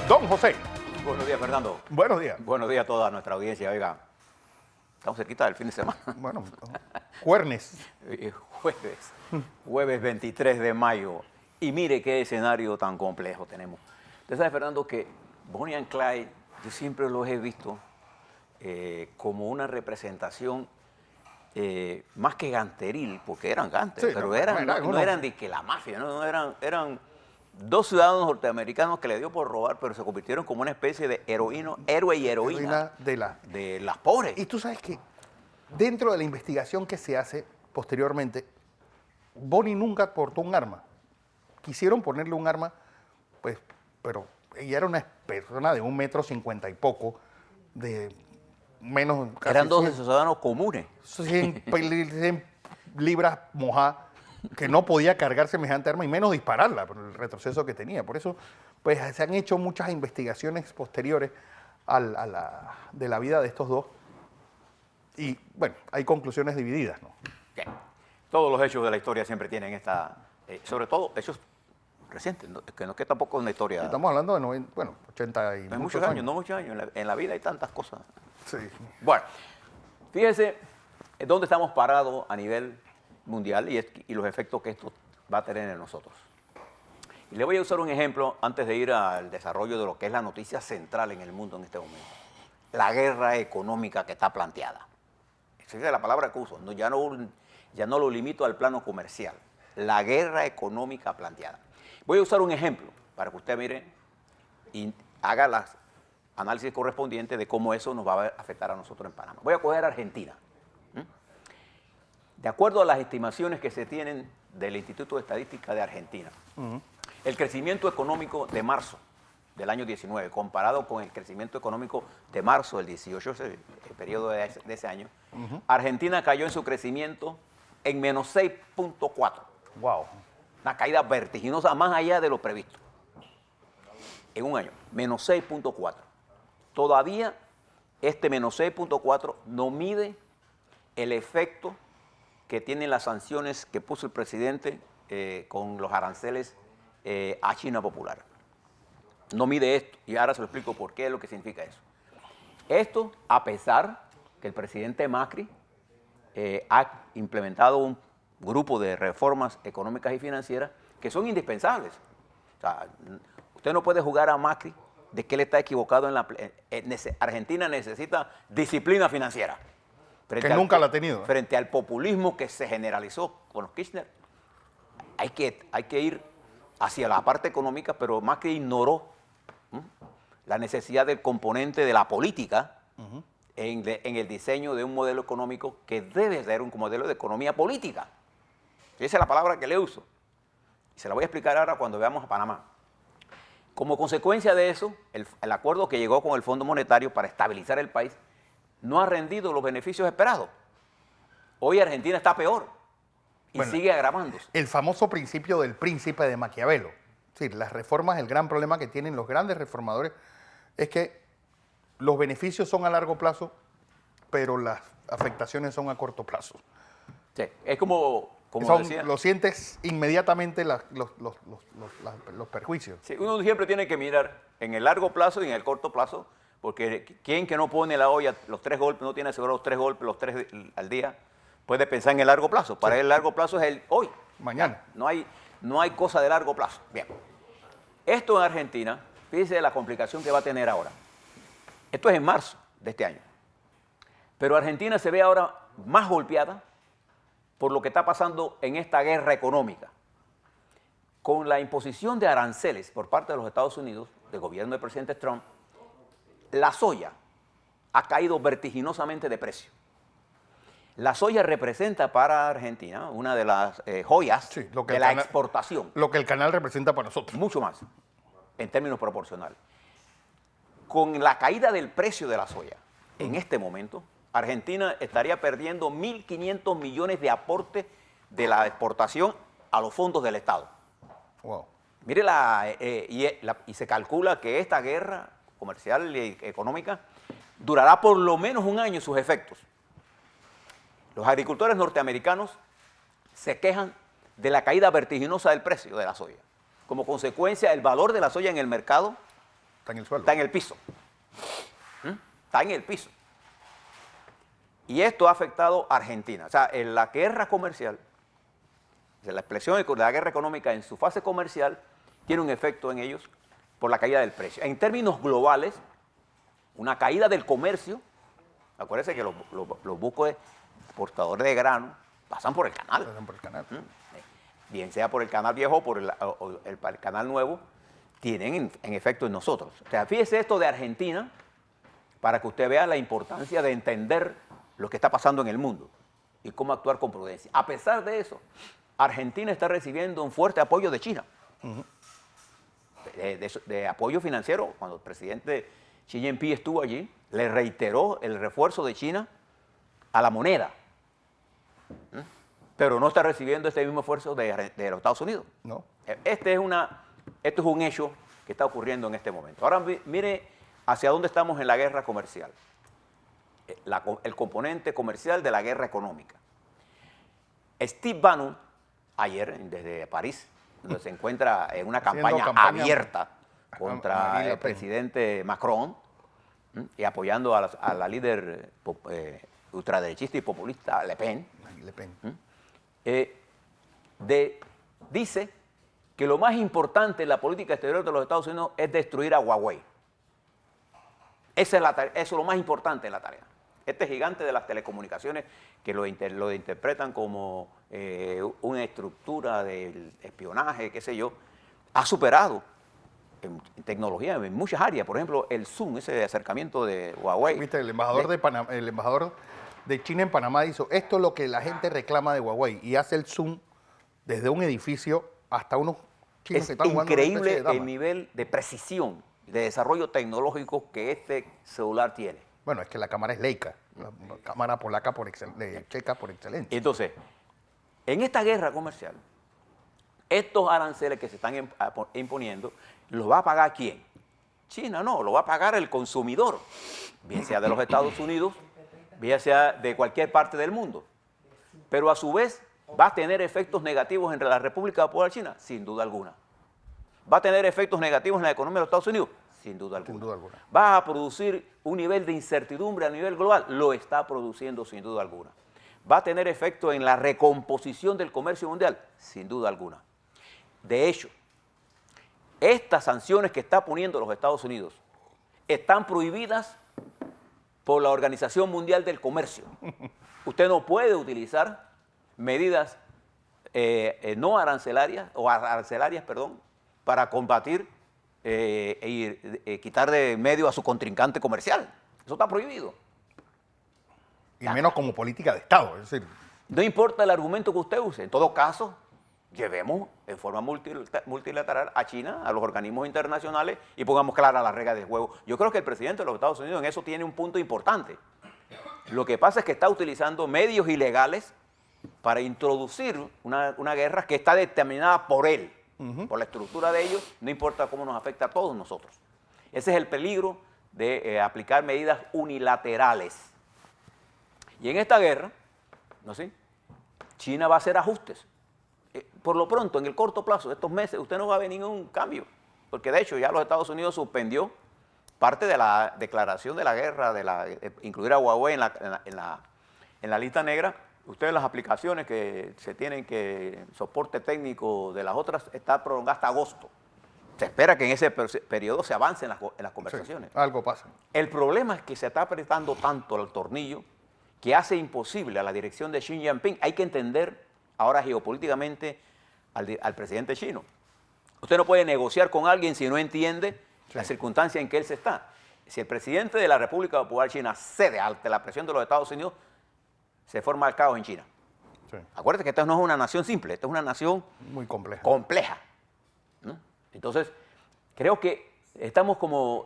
Don José. Buenos días, Fernando. Buenos días. Buenos días a toda nuestra audiencia. Oiga, estamos cerquita del fin de semana. Bueno, jueves. Jueves 23 de mayo. Y mire qué escenario tan complejo tenemos. Usted sabe, Fernando, que Bonnie and Clyde, yo siempre los he visto como una representación más que ganteril, porque eran gantes, Sí, pero no eran de que la mafia, ¿no? Eran dos ciudadanos norteamericanos que le dio por robar, pero se convirtieron como una especie de héroe y heroína de las pobres. Y tú sabes que dentro de la investigación que se hace posteriormente, Bonnie nunca portó un arma. Quisieron ponerle un arma, pues, pero ella era una persona de 1,50 m y poco, de menos... Casi eran dos ciudadanos comunes. 100 libras mojadas, que no podía cargar semejante arma y menos dispararla por el retroceso que tenía. Por eso, pues, se han hecho muchas investigaciones posteriores de la vida de estos dos. Y, bueno, hay conclusiones divididas, ¿no? Bien. Todos los hechos de la historia siempre tienen esta... sobre todo hechos recientes, que no es que tampoco es una historia... Estamos hablando de 80 y muchos años. No muchos años. En la vida hay tantas cosas. Sí. Bueno, fíjese dónde estamos parados a nivel mundial y los efectos que esto va a tener en nosotros. Y le voy a usar un ejemplo antes de ir al desarrollo de lo que es la noticia central en el mundo en este momento. La guerra económica que está planteada. Esa es la palabra que uso. No, ya no lo limito al plano comercial. La guerra económica planteada. Voy a usar un ejemplo para que usted mire y haga las análisis correspondientes de cómo eso nos va a afectar a nosotros en Panamá. Voy a coger Argentina. De acuerdo a las estimaciones que se tienen del Instituto de Estadística de Argentina, el crecimiento económico de marzo del año 19, comparado con el crecimiento económico de marzo del 18, el periodo de ese año, Argentina cayó en su crecimiento en menos 6.4. Wow. Una caída vertiginosa más allá de lo previsto. En un año, menos 6.4. Todavía este menos 6.4 no mide el efecto que tienen las sanciones que puso el presidente con los aranceles a China Popular. No mide esto, y ahora se lo explico por qué es lo que significa eso. Esto a pesar que el presidente Macri ha implementado un grupo de reformas económicas y financieras que son indispensables. O sea, usted no puede jugar a Macri de que él está equivocado Argentina necesita disciplina financiera. Que nunca la ha tenido. Frente al populismo que se generalizó con los Kirchner, hay que ir hacia la parte económica, pero Macri ignoró la necesidad del componente de la política en el diseño de un modelo económico que debe ser un modelo de economía política. Esa es la palabra que le uso. Y se la voy a explicar ahora cuando veamos a Panamá. Como consecuencia de eso, el acuerdo que llegó con el Fondo Monetario para estabilizar el país no ha rendido los beneficios esperados. Hoy Argentina está peor y sigue agravándose. El famoso principio del príncipe de Maquiavelo. Sí, las reformas, el gran problema que tienen los grandes reformadores es que los beneficios son a largo plazo, pero las afectaciones son a corto plazo. Sí, es como decía. Lo sientes inmediatamente los perjuicios. Sí, uno siempre tiene que mirar en el largo plazo y en el corto plazo, porque quien que no pone la olla los 3 golpes, no tiene asegurado los 3 golpes, los 3 al día, puede pensar en el largo plazo. Para él el largo plazo es el hoy. Mañana. No hay cosa de largo plazo. Bien. Esto en Argentina, fíjese la complicación que va a tener ahora. Esto es en marzo de este año. Pero Argentina se ve ahora más golpeada por lo que está pasando en esta guerra económica. Con la imposición de aranceles por parte de los Estados Unidos, del gobierno del presidente Trump, la soya ha caído vertiginosamente de precio. La soya representa para Argentina una de las joyas de la exportación. Lo que el canal representa para nosotros. Mucho más, en términos proporcionales. Con la caída del precio de la soya, en este momento, Argentina estaría perdiendo 1.500 millones de aporte de la exportación a los fondos del Estado. Wow. Mire, y se calcula que esta guerra comercial y económica durará por lo menos un año sus efectos. Los agricultores norteamericanos se quejan de la caída vertiginosa del precio de la soya. Como consecuencia, el valor de la soya en el mercado Está en el suelo. Está en el piso. Está en el piso. Y esto ha afectado a Argentina. O sea, en la guerra comercial, la expresión de la guerra económica en su fase comercial tiene un efecto en ellos por la caída del precio. En términos globales, una caída del comercio, acuérdense que los buques portadores de grano pasan por el canal. Pasan por el canal. Bien sea por el canal viejo o por el canal nuevo, tienen en efecto en nosotros. O sea, fíjese esto de Argentina para que usted vea la importancia de entender lo que está pasando en el mundo y cómo actuar con prudencia. A pesar de eso, Argentina está recibiendo un fuerte apoyo de China, de apoyo financiero. Cuando el presidente Xi Jinping estuvo allí, le reiteró el refuerzo de China a la moneda, pero no está recibiendo este mismo esfuerzo de los Estados Unidos. No. Esto es un hecho que está ocurriendo en este momento. Ahora mire hacia dónde estamos en la guerra comercial, el componente comercial de la guerra económica. Steve Bannon, ayer desde París, donde se encuentra en una campaña abierta contra el presidente Macron y apoyando a la líder ultraderechista y populista Le Pen, dice que lo más importante en la política exterior de los Estados Unidos es destruir a Huawei. Eso es lo más importante en la tarea. Este gigante de las telecomunicaciones, que lo interpretan como una estructura de espionaje, qué sé yo, ha superado en tecnología en muchas áreas. Por ejemplo, el Zoom, ese acercamiento de Huawei. Viste, el embajador de China en Panamá dijo, esto es lo que la gente reclama de Huawei, y hace el Zoom desde un edificio hasta unos chinos que están jugando. Es increíble el nivel de precisión, de desarrollo tecnológico que este celular tiene. Bueno, es que la cámara es Leica, la cámara polaca checa por excelencia. Entonces, en esta guerra comercial, estos aranceles que se están imponiendo, ¿los va a pagar quién? China no, lo va a pagar el consumidor, bien sea de los Estados Unidos, bien sea de cualquier parte del mundo. Pero a su vez, ¿va a tener efectos negativos en la República Popular China? Sin duda alguna. ¿Va a tener efectos negativos en la economía de los Estados Unidos? Sin duda alguna. Sin duda alguna. ¿Va a producir un nivel de incertidumbre a nivel global? Lo está produciendo sin duda alguna. ¿Va a tener efecto en la recomposición del comercio mundial? Sin duda alguna. De hecho, estas sanciones que está poniendo los Estados Unidos están prohibidas por la Organización Mundial del Comercio. Usted no puede utilizar medidas no arancelarias, o arancelarias, perdón, para combatir y quitar de medio a su contrincante comercial. Eso está prohibido. Y menos como política de Estado. Es decir, no importa el argumento que usted use. En todo caso, llevemos en forma multilateral a China, a los organismos internacionales, y pongamos claras las reglas del juego. Yo creo que el presidente de los Estados Unidos en eso tiene un punto importante. Lo que pasa es que está utilizando medios ilegales para introducir una guerra que está determinada por él, por la estructura de ellos, no importa cómo nos afecta a todos nosotros. Ese es el peligro de aplicar medidas unilaterales. Y en esta guerra, ¿no sé? China va a hacer ajustes. Por lo pronto, en el corto plazo, estos meses, usted no va a ver ningún cambio, porque de hecho ya los Estados Unidos suspendió parte de la declaración de la guerra, de incluir a Huawei en la lista negra. Ustedes las aplicaciones que se tienen que soporte técnico de las otras está prolongada hasta agosto. Se espera que en ese periodo se avance en las conversaciones. Sí, algo pasa. El problema es que se está apretando tanto el tornillo que hace imposible a la dirección de Xi Jinping. Hay que entender ahora geopolíticamente al presidente chino. Usted no puede negociar con alguien si no entiende la circunstancia en que él se está. Si el presidente de la República Popular China cede ante la presión de los Estados Unidos, se forma el caos en China. Sí. Acuérdate que esta no es una nación simple, esta es una nación muy compleja. ¿No? Entonces, creo que estamos como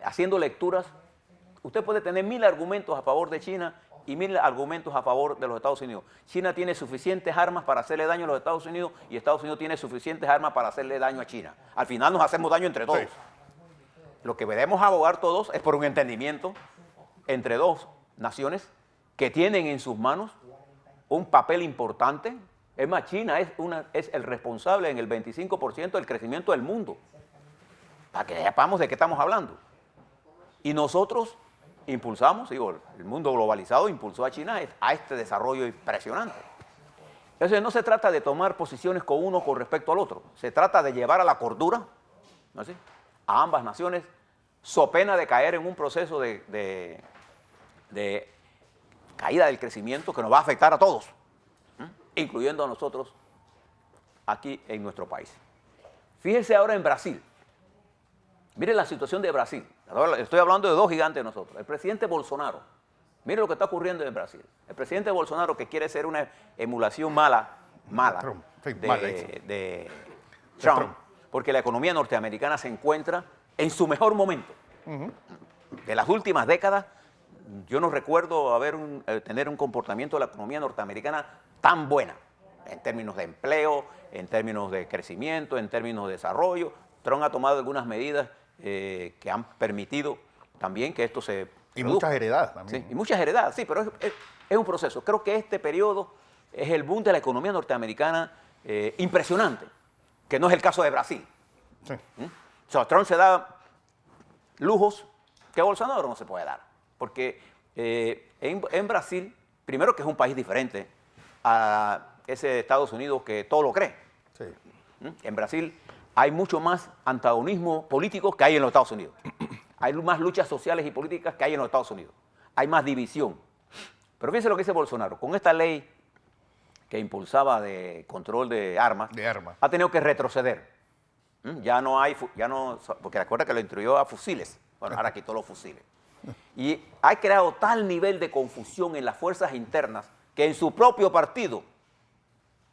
haciendo lecturas. Usted puede tener 1000 argumentos a favor de China y 1000 argumentos a favor de los Estados Unidos. China tiene suficientes armas para hacerle daño a los Estados Unidos y Estados Unidos tiene suficientes armas para hacerle daño a China. Al final nos hacemos daño entre todos. Sí. Lo que debemos abogar todos es por un entendimiento entre dos naciones que tienen en sus manos un papel importante. Es más, China es el responsable en el 25% del crecimiento del mundo. para que sepamos de qué estamos hablando. Y nosotros impulsamos, digo, el mundo globalizado impulsó a China a este desarrollo impresionante. Entonces no se trata de tomar posiciones con uno con respecto al otro, se trata de llevar a la cordura, ¿no es así?, a ambas naciones, so pena de caer en un proceso de caída del crecimiento que nos va a afectar a todos, incluyendo a nosotros aquí en nuestro país. Fíjense ahora en Brasil. Miren la situación de Brasil. Ahora estoy hablando de dos gigantes de nosotros. El presidente Bolsonaro. Miren lo que está ocurriendo en Brasil. El presidente Bolsonaro, que quiere ser una emulación mala Trump. Sí, de Trump, porque la economía norteamericana se encuentra en su mejor momento. De las últimas décadas, yo no recuerdo tener un comportamiento de la economía norteamericana tan buena, en términos de empleo, en términos de crecimiento, en términos de desarrollo. Trump ha tomado algunas medidas que han permitido también que esto se Y produzca. muchas heredadas también. Sí, y muchas heredadas, sí, pero es un proceso. Creo que este periodo es el boom de la economía norteamericana impresionante, que no es el caso de Brasil. Sí. O sea, Trump se da lujos que Bolsonaro no se puede dar, porque en Brasil, primero que es un país diferente a ese Estados Unidos que todo lo cree. Sí. En Brasil hay mucho más antagonismo político que hay en los Estados Unidos. Hay más luchas sociales y políticas que hay en los Estados Unidos. Hay más división. Pero fíjense lo que dice Bolsonaro. Con esta ley que impulsaba de control de armas, ha tenido que retroceder. Ya no hay, porque recuerda que lo instruyó a fusiles. Bueno, ahora quitó los fusiles. Y ha creado tal nivel de confusión en las fuerzas internas que en su propio partido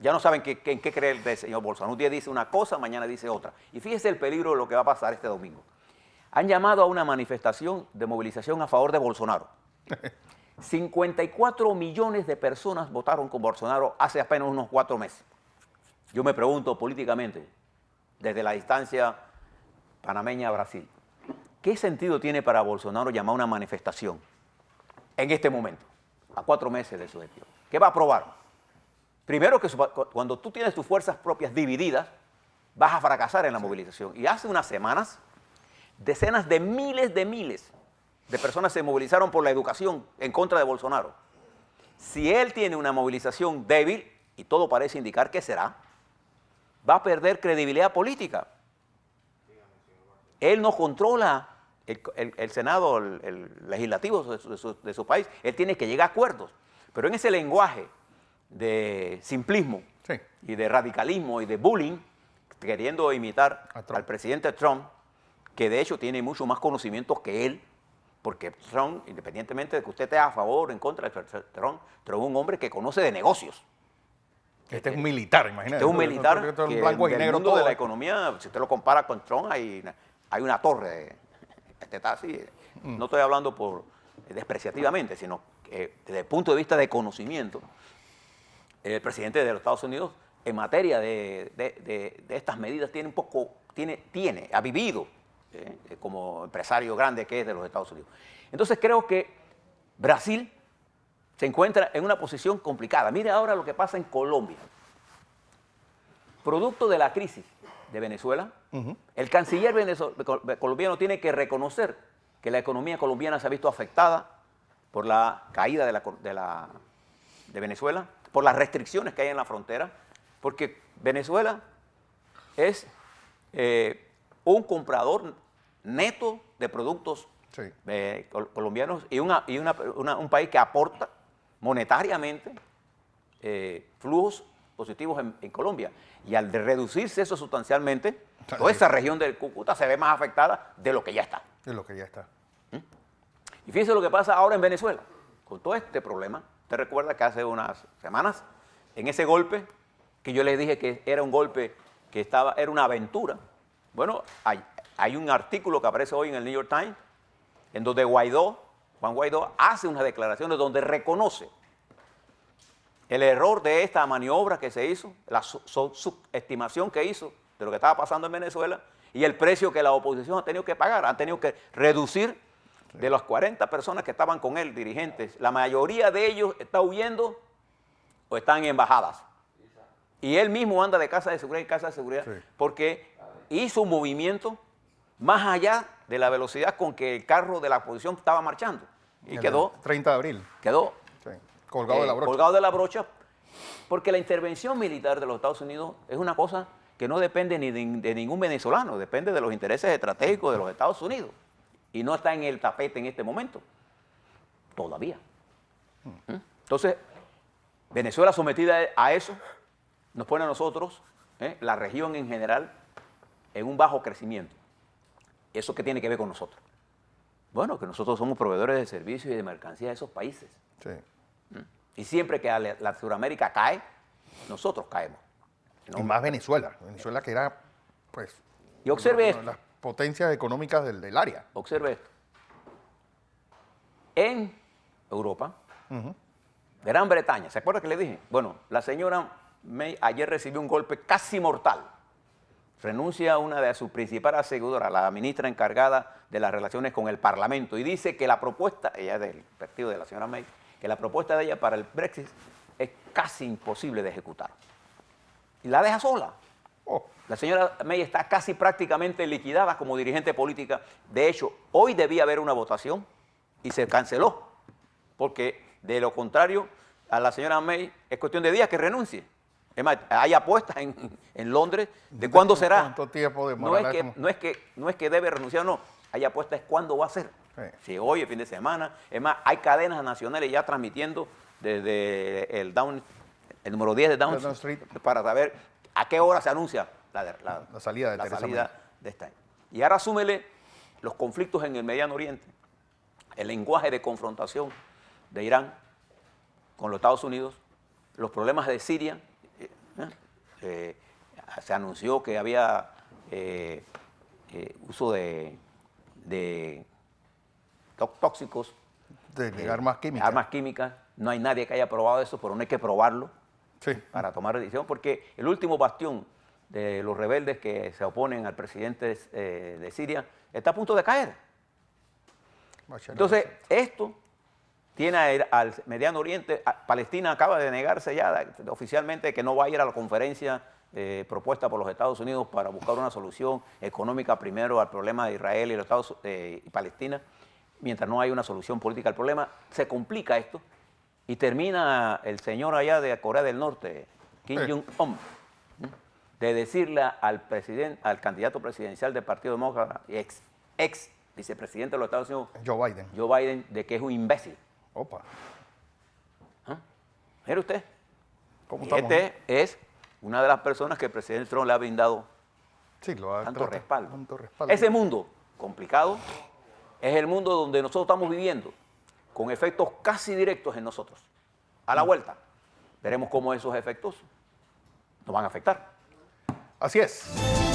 ya no saben en qué creer del señor Bolsonaro. Un día dice una cosa, mañana dice otra. Y fíjese el peligro de lo que va a pasar este domingo. Han llamado a una manifestación de movilización a favor de Bolsonaro. 54 millones de personas votaron con Bolsonaro hace apenas unos 4 meses. Yo me pregunto políticamente, desde la distancia panameña a Brasil, ¿qué sentido tiene para Bolsonaro llamar a una manifestación en este momento, a 4 meses de su gestión? ¿Qué va a probar? Primero que cuando tú tienes tus fuerzas propias divididas, vas a fracasar en la movilización. Y hace unas semanas, decenas de miles de personas se movilizaron por la educación en contra de Bolsonaro. Si él tiene una movilización débil, y todo parece indicar que será, va a perder credibilidad política. Él no controla el Senado, el legislativo de su país. Él tiene que llegar a acuerdos. Pero en ese lenguaje de simplismo y de radicalismo y de bullying, queriendo imitar al presidente Trump, que de hecho tiene mucho más conocimientos que él, porque Trump, independientemente de que usted esté a favor o en contra de Trump es un hombre que conoce de negocios. Este es un militar, imagínate. Este es un militar que blanco y en el negro mundo todo. de la economía, si usted lo compara con Trump, hay una torre. Este está así. No estoy hablando despreciativamente, sino que desde el punto de vista de conocimiento, el presidente de los Estados Unidos, en materia de estas medidas, ha vivido como empresario grande que es de los Estados Unidos. Entonces creo que Brasil se encuentra en una posición complicada. Mire ahora lo que pasa en Colombia. Producto de la crisis de Venezuela, el canciller colombiano tiene que reconocer que la economía colombiana se ha visto afectada por la caída de Venezuela, por las restricciones que hay en la frontera, porque Venezuela es un comprador neto de productos colombianos y un país que aporta monetariamente flujos positivos en Colombia. Y al reducirse eso sustancialmente, toda esa región del Cúcuta se ve más afectada de lo que ya está. De lo que ya está. Y fíjense lo que pasa ahora en Venezuela, con todo este problema. Usted recuerda que hace unas semanas, en ese golpe, que yo les dije que era un golpe que era una aventura. Bueno, hay un artículo que aparece hoy en el New York Times, en donde Juan Guaidó hace unas declaraciones donde reconoce el error de esta maniobra que se hizo, la subestimación que hizo de lo que estaba pasando en Venezuela y el precio que la oposición ha tenido que pagar. Han tenido que reducir de las 40 personas que estaban con él, dirigentes. La mayoría de ellos está huyendo o están en embajadas. Y él mismo anda de casa de seguridad en casa de seguridad porque hizo un movimiento más allá de la velocidad con que el carro de la oposición estaba marchando. Y El quedó 30 de abril. sí, Colgado de la brocha. colgado de la brocha, porque la intervención militar de los Estados Unidos es una cosa que no depende ni de ningún venezolano, depende de los intereses estratégicos de los Estados Unidos. Y no está en el tapete en este momento, todavía. Entonces, Venezuela sometida a eso, nos pone a nosotros, la región en general, en un bajo crecimiento. ¿Eso qué tiene que ver con nosotros? Bueno, que nosotros somos proveedores de servicios y de mercancías de esos países. Sí. Y siempre que la Sudamérica cae, nosotros caemos. Y más Venezuela. Venezuela que era, pues, Y observe una esto. de las potencias económicas del área. Observe esto. En Europa, Gran Bretaña, ¿se acuerda que le dije? Bueno, la señora May ayer recibió un golpe casi mortal. Renuncia a una de sus principales aseguradoras, la ministra encargada de las relaciones con el Parlamento, y dice que la propuesta, ella es del partido de la señora May, que la propuesta de ella para el Brexit es casi imposible de ejecutar. Y la deja sola. Oh, La señora May está casi prácticamente liquidada como dirigente política. De hecho, hoy debía haber una votación y se canceló, porque de lo contrario, a la señora May es cuestión de días que renuncie. Es más, hay apuestas en Londres de cuándo será. ¿Cuánto tiempo No demorará? es que debe renunciar o no, hay apuestas cuándo va a ser. Sí. Si hoy, el fin de semana. Es más, hay cadenas nacionales ya transmitiendo desde el número 10 de Downing Downing Street para saber a qué hora se anuncia la salida de Theresa May. de esta. Y ahora súmele los conflictos en el Mediano Oriente, el lenguaje de confrontación de Irán con los Estados Unidos, los problemas de Siria. Se anunció que había uso de tóxicos, De armas químicas. armas químicas. No hay nadie que haya probado eso, pero no hay que probarlo Sí. para tomar decisión, porque el último bastión de los rebeldes que se oponen al presidente de Siria está a punto de caer. Entonces, esto tiene al Mediano Oriente. Palestina acaba de negarse ya oficialmente que no va a ir a la conferencia propuesta por los Estados Unidos para buscar una solución económica primero al problema de Israel y Palestina. Mientras no hay una solución política al problema, se complica esto y termina el señor allá de Corea del Norte, Kim Jong-un, de decirle al candidato presidencial del Partido Demócrata y ex vicepresidente de los Estados Unidos, Joe Biden. Joe Biden, de que es un imbécil. Opa. Mire usted, ¿Cómo y estamos? este es una de las personas que el presidente Trump le ha brindado Sí, lo ha tanto respaldo. Tanto respaldo. Ese mundo complicado es el mundo donde nosotros estamos viviendo, con efectos casi directos en nosotros. A la vuelta, veremos cómo esos efectos nos van a afectar. Así es.